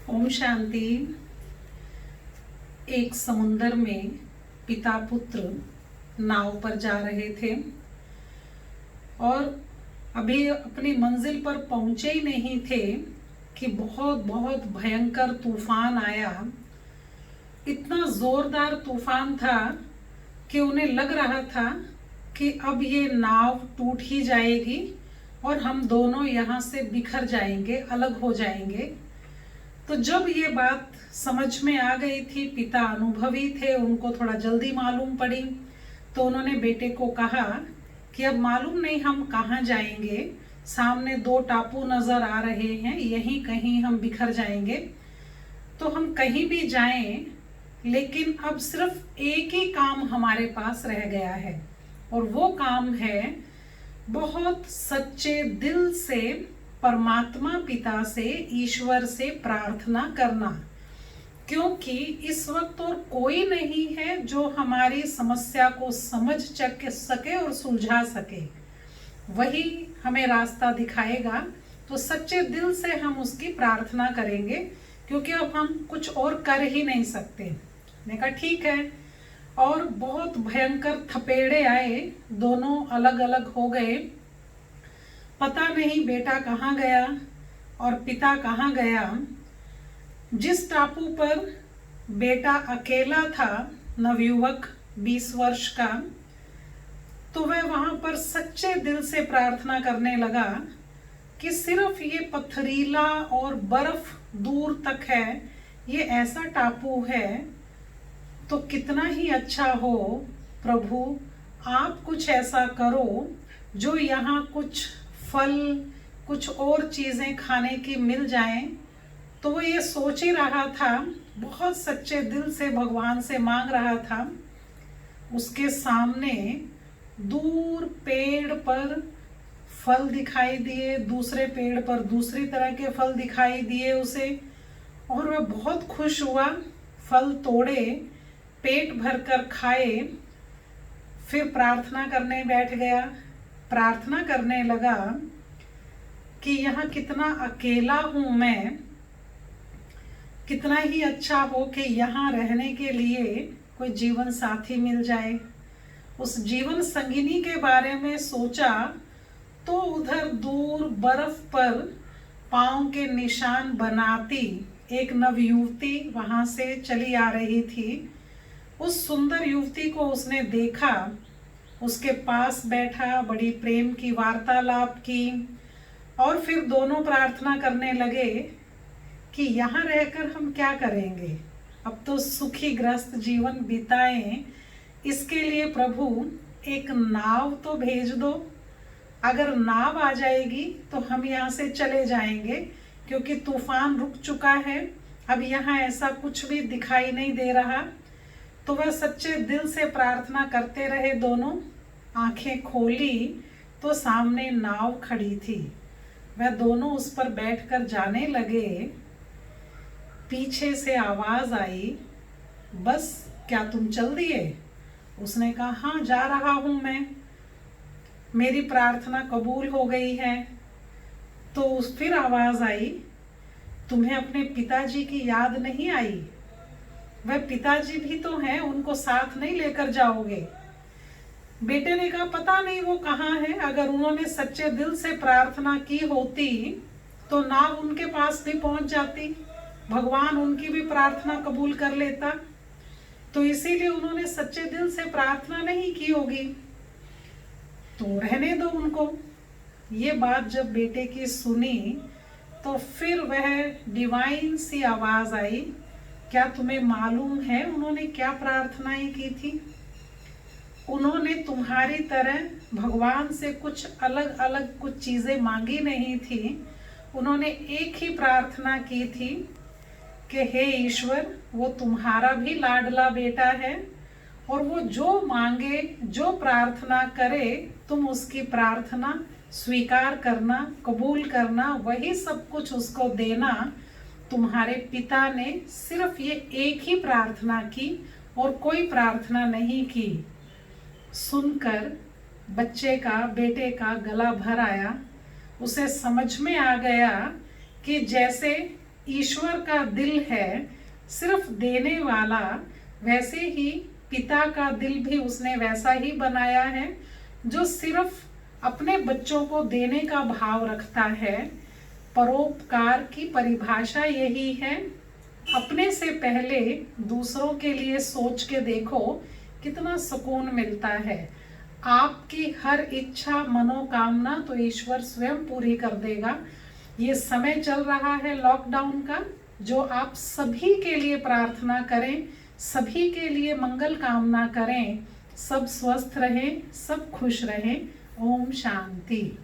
ओम शांति। एक समुंदर में पिता पुत्र नाव पर जा रहे थे और अभी अपनी मंजिल पर पहुंचे ही नहीं थे कि बहुत बहुत भयंकर तूफान आया। इतना जोरदार तूफान था कि उन्हें लग रहा था कि अब ये नाव टूट ही जाएगी और हम दोनों यहाँ से बिखर जाएंगे, अलग हो जाएंगे। तो जब ये बात समझ में आ गई थी, पिता अनुभवी थे, उनको थोड़ा जल्दी मालूम पड़ी, तो उन्होंने बेटे को कहा कि अब मालूम नहीं हम कहाँ जाएंगे, सामने दो टापू नजर आ रहे हैं, यहीं कहीं हम बिखर जाएंगे। तो हम कहीं भी जाएं, लेकिन अब सिर्फ एक ही काम हमारे पास रह गया है और वो काम है बहुत सच्चे दिल से परमात्मा पिता से, ईश्वर से प्रार्थना करना, क्योंकि इस वक्त और कोई नहीं है जो हमारी समस्या को समझ सके और सुलझा सके। वही हमें रास्ता दिखाएगा। तो सच्चे दिल से हम उसकी प्रार्थना करेंगे, क्योंकि अब हम कुछ और कर ही नहीं सकते। मैंने कहा ठीक है। और बहुत भयंकर थपेड़े आए, दोनों अलग अलग हो गए। पता नहीं बेटा कहाँ गया और पिता कहाँ गया। जिस टापू पर बेटा अकेला था, नवयुवक 20 वर्ष का, तो वह वहां पर सच्चे दिल से प्रार्थना करने लगा कि सिर्फ ये पथरीला और बर्फ दूर तक है, ये ऐसा टापू है, तो कितना ही अच्छा हो प्रभु, आप कुछ ऐसा करो जो यहाँ कुछ फल, कुछ और चीजें खाने की मिल जाएं। तो वो ये सोच ही रहा था, बहुत सच्चे दिल से भगवान से मांग रहा था। उसके सामने दूर पेड़ पर फल दिखाई दिए, दूसरे पेड़ पर दूसरी तरह के फल दिखाई दिए उसे, और वह बहुत खुश हुआ। फल तोड़े, पेट भरकर खाए, फिर प्रार्थना करने बैठ गया। प्रार्थना करने लगा कि यहाँ कितना अकेला हूँ मैं, कितना ही अच्छा हो कि यहाँ रहने के लिए कोई जीवन साथी मिल जाए। उस जीवन संगिनी के बारे में सोचा तो उधर दूर बर्फ पर पांव के निशान बनाती एक नवयुवती वहां से चली आ रही थी। उस सुंदर युवती को उसने देखा, उसके पास बैठा, बड़ी प्रेम की वार्तालाप की और फिर दोनों प्रार्थना करने लगे कि यहाँ रहकर हम क्या करेंगे, अब तो सुखी ग्रस्त जीवन बिताएं, इसके लिए प्रभु एक नाव तो भेज दो। अगर नाव आ जाएगी तो हम यहाँ से चले जाएंगे, क्योंकि तूफान रुक चुका है, अब यहाँ ऐसा कुछ भी दिखाई नहीं दे रहा। तो वह सच्चे दिल से प्रार्थना करते रहे। दोनों आंखें खोली तो सामने नाव खड़ी थी। वह दोनों उस पर बैठकर जाने लगे। पीछे से आवाज आई, बस क्या तुम चल दिए? उसने कहा हाँ, जा रहा हूं मैं, मेरी प्रार्थना कबूल हो गई है। तो फिर आवाज आई, तुम्हें अपने पिताजी की याद नहीं आई? वह पिताजी भी तो हैं, उनको साथ नहीं लेकर जाओगे? बेटे ने कहा पता नहीं वो कहाँ है। अगर उन्होंने सच्चे दिल से प्रार्थना की होती तो नाव उनके पास भी पहुंच जाती, भगवान उनकी भी प्रार्थना कबूल कर लेता। तो इसीलिए उन्होंने सच्चे दिल से प्रार्थना नहीं की होगी, तो रहने दो उनको। ये बात जब बेटे की सुनी तो फिर वह डिवाइन सी आवाज आई, क्या तुम्हें मालूम है उन्होंने क्या प्रार्थनाएं की थी? उन्होंने तुम्हारी तरह भगवान से कुछ अलग अलग कुछ चीजें मांगी नहीं थी। उन्होंने एक ही प्रार्थना की थी कि हे ईश्वर, वो तुम्हारा भी लाडला बेटा है और वो जो मांगे, जो प्रार्थना करे, तुम उसकी प्रार्थना स्वीकार करना, कबूल करना, वही सब कुछ उसको देना। तुम्हारे पिता ने सिर्फ ये एक ही प्रार्थना की और कोई प्रार्थना नहीं की। सुनकर बच्चे का, बेटे का गला भर आया। उसे समझ में आ गया कि जैसे ईश्वर का दिल है सिर्फ देने वाला, वैसे ही पिता का दिल भी उसने वैसा ही बनाया है जो सिर्फ अपने बच्चों को देने का भाव रखता है। परोपकार की परिभाषा यही है, अपने से पहले दूसरों के लिए सोच के देखो कितना सुकून मिलता है। आपकी हर इच्छा मनोकामना तो ईश्वर स्वयं पूरी कर देगा। ये समय चल रहा है लॉकडाउन का, जो आप सभी के लिए प्रार्थना करें, सभी के लिए मंगल कामना करें, सब स्वस्थ रहें, सब खुश रहें। ओम शांति।